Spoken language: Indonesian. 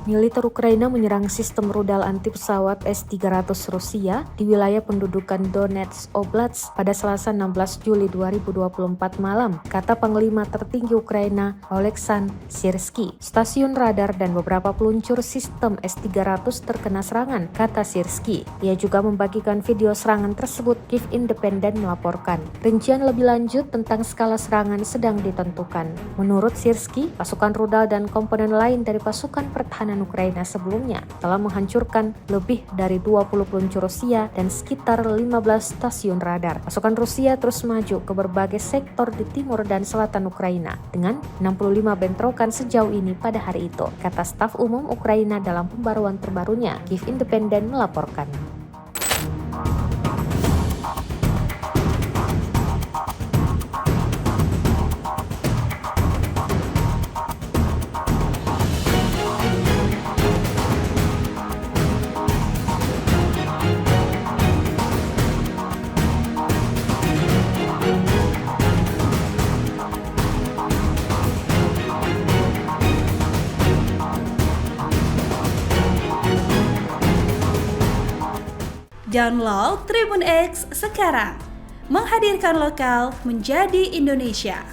Militer Ukraina menyerang sistem rudal anti-pesawat S-300 Rusia di wilayah pendudukan Donetsk Oblast pada Selasa 16 Juli 2024 malam, kata Panglima tertinggi Ukraina Oleksandr Syrskyi. Stasiun radar dan beberapa peluncur sistem S-300 terkena serangan, kata Syrskyi. Ia juga membagikan video serangan tersebut. Kiev Independent melaporkan. Rincian lebih lanjut tentang skala serangan sedang ditentukan. Menurut Syrskyi, pasukan rudal dan komponen lain dari pasukan pertahanan Ukraina sebelumnya telah menghancurkan lebih dari 20 peluncur Rusia dan sekitar 15 stasiun radar. Pasukan Rusia terus maju ke berbagai sektor di timur dan selatan Ukraina dengan 65 bentrokan sejauh ini pada hari itu, kata staf umum Ukraina dalam pembaruan terbarunya. Kiev Independent melaporkan. Download Tribun X sekarang, menghadirkan lokal menjadi Indonesia.